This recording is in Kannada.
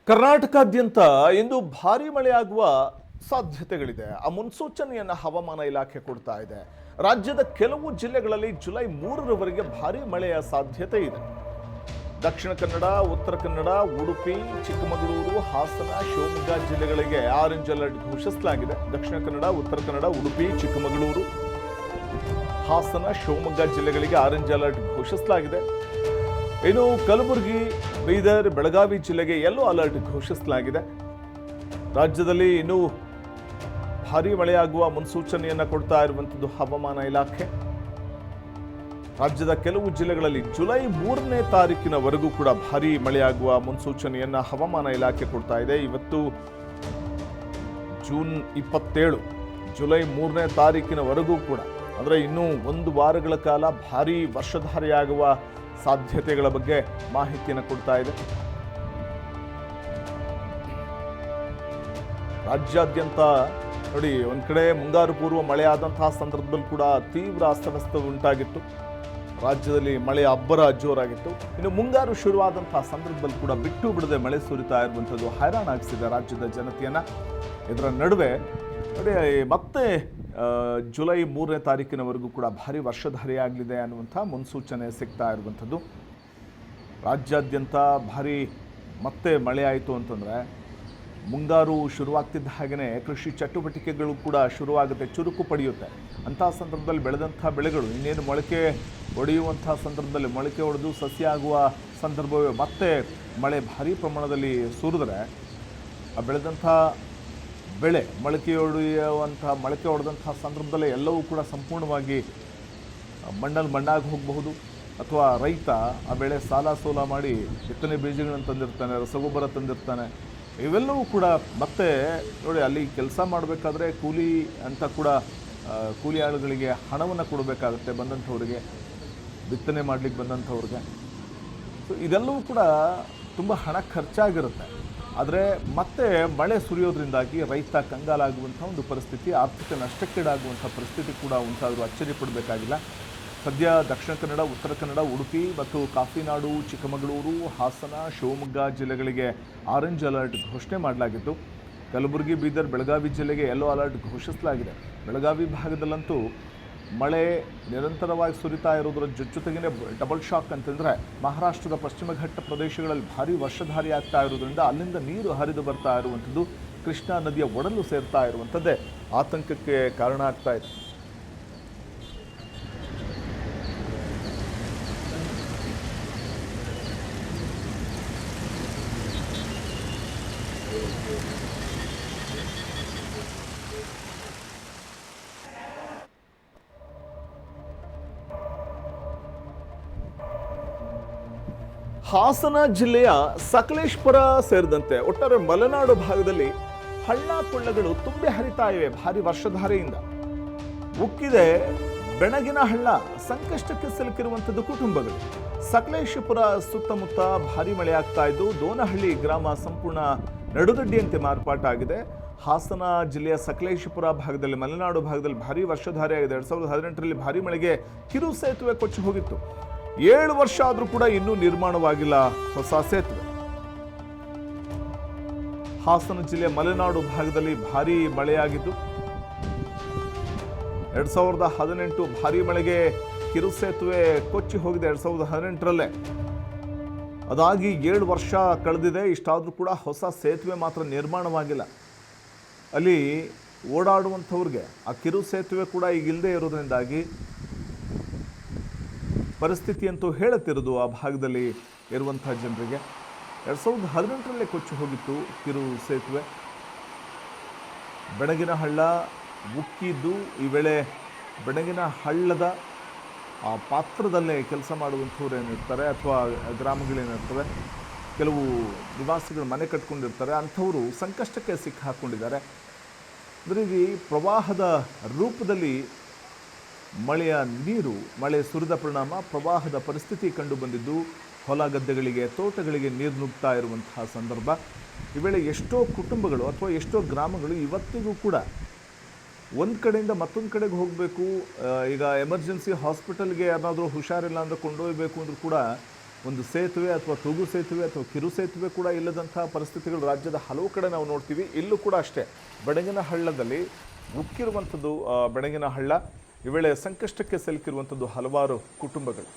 ಕರ್ನಾಟಕಾದ್ಯಂತ ಇಂದು ಭಾರೀ ಮಳೆಯಾಗುವ ಸಾಧ್ಯತೆಗಳಿದೆ. ಆ ಮುನ್ಸೂಚನೆಯನ್ನು ಹವಾಮಾನ ಇಲಾಖೆ ಕೊಡ್ತಾ ಇದೆ. ರಾಜ್ಯದ ಕೆಲವು ಜಿಲ್ಲೆಗಳಲ್ಲಿ ಜುಲೈ 3ರವರೆಗೆ ಭಾರೀ ಮಳೆಯ ಸಾಧ್ಯತೆ ಇದೆ. ದಕ್ಷಿಣ ಕನ್ನಡ, ಉತ್ತರ ಕನ್ನಡ, ಉಡುಪಿ, ಚಿಕ್ಕಮಗಳೂರು, ಹಾಸನ, ಶಿವಮೊಗ್ಗ ಜಿಲ್ಲೆಗಳಿಗೆ ಆರೆಂಜ್ ಅಲರ್ಟ್ ಘೋಷಿಸಲಾಗಿದೆ. ದಕ್ಷಿಣ ಕನ್ನಡ, ಉತ್ತರ ಕನ್ನಡ, ಉಡುಪಿ, ಚಿಕ್ಕಮಗಳೂರು, ಹಾಸನ, ಶಿವಮೊಗ್ಗ ಜಿಲ್ಲೆಗಳಿಗೆ ಆರೆಂಜ್ ಅಲರ್ಟ್ ಘೋಷಿಸಲಾಗಿದೆ. ಇನ್ನು ಕಲಬುರಗಿ, ಬೀದರ್, ಬೆಳಗಾವಿ ಜಿಲ್ಲೆಗೆ ಯೆಲ್ಲೋ ಅಲರ್ಟ್ ಘೋಷಿಸಲಾಗಿದೆ. ರಾಜ್ಯದಲ್ಲಿ ಇನ್ನೂ ಭಾರೀ ಮಳೆಯಾಗುವ ಮುನ್ಸೂಚನೆಯನ್ನು ಕೊಡ್ತಾ ಇರುವಂಥದ್ದು ಹವಾಮಾನ ಇಲಾಖೆ. ರಾಜ್ಯದ ಕೆಲವು ಜಿಲ್ಲೆಗಳಲ್ಲಿ ಜುಲೈ 3ನೇ ತಾರೀಕಿನವರೆಗೂ ಕೂಡ ಭಾರೀ ಮಳೆಯಾಗುವ ಮುನ್ಸೂಚನೆಯನ್ನು ಹವಾಮಾನ ಇಲಾಖೆ ಕೊಡ್ತಾ ಇದೆ. ಇವತ್ತು ಜೂನ್ 27, ಜುಲೈ 3ನೇ ತಾರೀಕಿನವರೆಗೂ ಕೂಡ, ಅಂದರೆ ಇನ್ನೂ ಒಂದು ವಾರಗಳ ಕಾಲ ಭಾರೀ ವರ್ಷಧಾರೆಯಾಗುವ ಸಾಧ್ಯತೆಗಳ ಬಗ್ಗೆ ಮಾಹಿತಿಯನ್ನು ಕೊಡ್ತಾ ಇದೆ. ರಾಜ್ಯಾದ್ಯಂತ ನೋಡಿ, ಒಂದ್ ಕಡೆ ಮುಂಗಾರು ಪೂರ್ವ ಮಳೆಯಾದಂತಹ ಸಂದರ್ಭದಲ್ಲಿ ಕೂಡ ತೀವ್ರ ಅಸ್ತವ್ಯಸ್ತ ಉಂಟಾಗಿತ್ತು. ರಾಜ್ಯದಲ್ಲಿ ಮಳೆಯ ಅಬ್ಬರ ಜೋರಾಗಿತ್ತು. ಇನ್ನು ಮುಂಗಾರು ಶುರುವಾದಂತಹ ಸಂದರ್ಭದಲ್ಲಿ ಕೂಡ ಬಿಟ್ಟು ಬಿಡದೆ ಮಳೆ ಸುರಿತಾ ಇರುವಂಥದ್ದು ಹೈರಾಣಾಗಿಸಿದೆ ರಾಜ್ಯದ ಜನತೆಯನ್ನ. ಇದರ ನಡುವೆ ನೋಡಿ, ಮತ್ತೆ ಜುಲೈ 3ನೇ ತಾರೀಕಿನವರೆಗೂ ಕೂಡ ಭಾರಿ ವರ್ಷಧಾರೆಯಾಗಲಿದೆ ಅನ್ನುವಂಥ ಮುನ್ಸೂಚನೆ ಸಿಗ್ತಾ ಇರುವಂಥದ್ದು. ರಾಜ್ಯಾದ್ಯಂತ ಭಾರಿ ಮತ್ತೆ ಮಳೆ ಆಯಿತು ಅಂತಂದರೆ ಮುಂಗಾರು ಶುರುವಾಗ್ತಿದ್ದ ಹಾಗೆಯೇ ಕೃಷಿ ಚಟುವಟಿಕೆಗಳು ಕೂಡ ಶುರುವಾಗುತ್ತೆ, ಚುರುಕು ಪಡೆಯುತ್ತೆ. ಅಂತಹ ಸಂದರ್ಭದಲ್ಲಿ ಬೆಳೆದಂಥ ಬೆಳೆಗಳು ಇನ್ನೇನು ಮೊಳಕೆ ಒಡೆಯುವಂಥ ಸಂದರ್ಭದಲ್ಲಿ ಮೊಳಕೆ ಒಡೆದು ಸಸ್ಯ ಆಗುವ ಸಂದರ್ಭವೇ ಮತ್ತೆ ಮಳೆ ಭಾರೀ ಪ್ರಮಾಣದಲ್ಲಿ ಸುರಿದ್ರೆ ಆ ಬೆಳೆದಂಥ ಬೆಳೆ ಮೊಳಕೆ ಹೊಡೆದಂತಹ ಸಂದರ್ಭದಲ್ಲೇ ಎಲ್ಲವೂ ಕೂಡ ಸಂಪೂರ್ಣವಾಗಿ ಮಣ್ಣಲ್ಲಿ ಮಣ್ಣಾಗಿ ಹೋಗಬಹುದು. ಅಥವಾ ರೈತ ಆ ಬೆಳೆ ಸಾಲ ಸೋಲ ಮಾಡಿ ಬಿತ್ತನೆ ಬೀಜಗಳನ್ನು ತಂದಿರ್ತಾನೆ, ರಸಗೊಬ್ಬರ ತಂದಿರ್ತಾನೆ. ಇವೆಲ್ಲವೂ ಕೂಡ ಮತ್ತೆ ನೋಡಿ, ಅಲ್ಲಿ ಕೆಲಸ ಮಾಡಬೇಕಾದ್ರೆ ಕೂಲಿ ಅಂತ ಕೂಡ ಕೂಲಿ ಆಳುಗಳಿಗೆ ಹಣವನ್ನು ಕೊಡಬೇಕಾಗುತ್ತೆ, ಬಂದಂಥವ್ರಿಗೆ, ಬಿತ್ತನೆ ಮಾಡಲಿಕ್ಕೆ ಬಂದಂಥವ್ರಿಗೆ. ಸೊ ಇದೆಲ್ಲವೂ ಕೂಡ ತುಂಬ ಹಣ ಖರ್ಚಾಗಿರುತ್ತೆ. ಆದರೆ ಮತ್ತೆ ಮಳೆ ಸುರಿಯೋದ್ರಿಂದಾಗಿ ರೈತ ಕಂಗಾಲಾಗುವಂಥ ಒಂದು ಪರಿಸ್ಥಿತಿ, ಆರ್ಥಿಕ ನಷ್ಟಕ್ಕೀಡಾಗುವಂಥ ಪರಿಸ್ಥಿತಿ ಕೂಡ ಉಂಟಾದರೂ ಅಚ್ಚರಿ ಪಡಬೇಕಾಗಿಲ್ಲ. ಸದ್ಯ ದಕ್ಷಿಣ ಕನ್ನಡ, ಉತ್ತರ ಕನ್ನಡ, ಉಡುಪಿ ಮತ್ತು ಕಾಫಿನಾಡು, ಚಿಕ್ಕಮಗಳೂರು, ಹಾಸನ, ಶಿವಮೊಗ್ಗ ಜಿಲ್ಲೆಗಳಿಗೆ ಆರೆಂಜ್ ಅಲರ್ಟ್ ಘೋಷಣೆ ಮಾಡಲಾಗಿತ್ತು. ಕಲಬುರಗಿ, ಬೀದರ್, ಬೆಳಗಾವಿ ಜಿಲ್ಲೆಗೆ ಯೆಲ್ಲೋ ಅಲರ್ಟ್ ಘೋಷಿಸಲಾಗಿದೆ. ಬೆಳಗಾವಿ ಭಾಗದಲ್ಲಂತೂ ಮಳೆ ನಿರಂತರವಾಗಿ ಸುರಿತಾ ಇರೋದ್ರ ಜೊತೆಗೇ ಡಬಲ್ ಶಾಕ್ ಅಂತಂದರೆ ಮಹಾರಾಷ್ಟ್ರದ ಪಶ್ಚಿಮ ಘಟ್ಟ ಪ್ರದೇಶಗಳಲ್ಲಿ ಭಾರೀ ವರ್ಷಧಾರಿ ಆಗ್ತಾ ಇರೋದ್ರಿಂದ ಅಲ್ಲಿಂದ ನೀರು ಹರಿದು ಬರ್ತಾ ಇರುವಂಥದ್ದು ಕೃಷ್ಣಾ ನದಿಯ ಒಡಲು ಸೇರ್ತಾ ಇರುವಂಥದ್ದೇ ಆತಂಕಕ್ಕೆ ಕಾರಣ ಆಗ್ತಾ ಇದೆ. ಹಾಸನ ಜಿಲ್ಲೆಯ ಸಕಲೇಶಪುರ ಸೇರಿದಂತೆ ಒಟ್ಟಾರೆ ಮಲೆನಾಡು ಭಾಗದಲ್ಲಿ ಹಳ್ಳ ಕೊಳ್ಳಗಳು ತುಂಬಿ ಹರಿತಾ ಇವೆ ಭಾರಿ ವರ್ಷಧಾರೆಯಿಂದ. ಉಕ್ಕಿದೆ ಬೆಣಗಿನ ಹಳ್ಳ, ಸಂಕಷ್ಟಕ್ಕೆ ಸಿಲುಕಿರುವಂಥದ್ದು ಕುಟುಂಬಗಳು. ಸಕಲೇಶಪುರ ಸುತ್ತಮುತ್ತ ಭಾರಿ ಮಳೆ ಆಗ್ತಾ ಇದ್ದು ದೋನಹಳ್ಳಿ ಗ್ರಾಮ ಸಂಪೂರ್ಣ ನಡುಗಡ್ಡಿಯಂತೆ ಮಾರ್ಪಾಟಾಗಿದೆ. ಹಾಸನ ಜಿಲ್ಲೆಯ ಸಕಲೇಶಪುರ ಭಾಗದಲ್ಲಿ, ಮಲೆನಾಡು ಭಾಗದಲ್ಲಿ ಭಾರಿ ವರ್ಷಧಾರೆ ಆಗಿದೆ. 2018ರಲ್ಲಿ ಭಾರಿ ಮಳೆಗೆ ಕಿರು ಸೇತುವೆ ಕೊಚ್ಚಿ ಹೋಗಿತ್ತು. 7 ವರ್ಷ ಆದರೂ ಕೂಡ ಇನ್ನೂ ನಿರ್ಮಾಣವಾಗಿಲ್ಲ ಹೊಸ ಸೇತುವೆ. ಹಾಸನ ಜಿಲ್ಲೆಯ ಮಲೆನಾಡು ಭಾಗದಲ್ಲಿ ಭಾರೀ ಮಳೆಯಾಗಿದ್ದು 2018 ಭಾರೀ ಮಳೆಗೆ ಕಿರು ಸೇತುವೆ ಕೊಚ್ಚಿ ಹೋಗಿದೆ 2018ರಲ್ಲೇ. ಅದಾಗಿ 7 ವರ್ಷ ಕಳೆದಿದೆ. ಇಷ್ಟಾದರೂ ಕೂಡ ಹೊಸ ಸೇತುವೆ ಮಾತ್ರ ನಿರ್ಮಾಣವಾಗಿಲ್ಲ. ಅಲ್ಲಿ ಓಡಾಡುವಂಥವ್ರಿಗೆ ಆ ಕಿರು ಸೇತುವೆ ಕೂಡ ಈಗ ಇಲ್ಲದೆ ಇರೋದ್ರಿಂದಾಗಿ ಪರಿಸ್ಥಿತಿ ಅಂತೂ ಹೇಳುತ್ತಿರೋದು ಆ ಭಾಗದಲ್ಲಿ ಇರುವಂಥ ಜನರಿಗೆ. 2018ರಲ್ಲೇ ಕೊಚ್ಚಿ ಹೋಗಿತ್ತು ಕಿರು ಸೇತುವೆ. ಬೆಣಗಿನ ಹಳ್ಳ ಉಕ್ಕಿದ್ದು ಈ ವೇಳೆ ಬೆಣಗಿನ ಹಳ್ಳದ ಆ ಪಾತ್ರದಲ್ಲೇ ಕೆಲಸ ಮಾಡುವಂಥವ್ರು ಏನಿರ್ತಾರೆ ಅಥವಾ ಗ್ರಾಮಗಳೇನಿರ್ತವೆ, ಕೆಲವು ನಿವಾಸಿಗಳು ಮನೆ ಕಟ್ಕೊಂಡಿರ್ತಾರೆ, ಅಂಥವರು ಸಂಕಷ್ಟಕ್ಕೆ ಸಿಕ್ಕಾಕೊಂಡಿದ್ದಾರೆ. ಅಂದರೆ ಈ ಪ್ರವಾಹದ ರೂಪದಲ್ಲಿ ಮಳೆಯ ನೀರು, ಮಳೆ ಸುರಿದ ಪರಿಣಾಮ ಪ್ರವಾಹದ ಪರಿಸ್ಥಿತಿ ಕಂಡು ಬಂದಿದ್ದು ಹೊಲ ಗದ್ದೆಗಳಿಗೆ, ತೋಟಗಳಿಗೆ ನೀರು ನುಗ್ತಾ ಇರುವಂತಹ ಸಂದರ್ಭ. ಈ ವೇಳೆ ಎಷ್ಟೋ ಕುಟುಂಬಗಳು ಅಥವಾ ಎಷ್ಟೋ ಗ್ರಾಮಗಳು ಇವತ್ತಿಗೂ ಕೂಡ ಒಂದು ಕಡೆಯಿಂದ ಮತ್ತೊಂದು ಕಡೆಗೆ ಹೋಗಬೇಕು, ಈಗ ಎಮರ್ಜೆನ್ಸಿ ಹಾಸ್ಪಿಟಲ್ಗೆ ಯಾರಾದರೂ ಹುಷಾರಿಲ್ಲ ಅಂದರೆ ಕೊಂಡೊಯ್ಯಬೇಕು ಅಂದರೂ ಕೂಡ ಒಂದು ಸೇತುವೆ ಅಥವಾ ತೂಗು ಸೇತುವೆ ಅಥವಾ ಕಿರು ಸೇತುವೆ ಕೂಡ ಇಲ್ಲದಂಥ ಪರಿಸ್ಥಿತಿಗಳು ರಾಜ್ಯದ ಹಲವು ಕಡೆ ನಾವು ನೋಡ್ತೀವಿ. ಇಲ್ಲೂ ಕೂಡ ಅಷ್ಟೇ ಬೆಡಗಿನಹಳ್ಳದಲ್ಲಿ ಮುಕ್ಕಿರುವಂಥದ್ದು ಬೆಡಗಿನಹಳ್ಳ ಈ ವೇಳೆ ಸಂಕಷ್ಟಕ್ಕೆ ಸಿಲುಕಿರುವಂಥದ್ದು ಹಲವಾರು ಕುಟುಂಬಗಳು.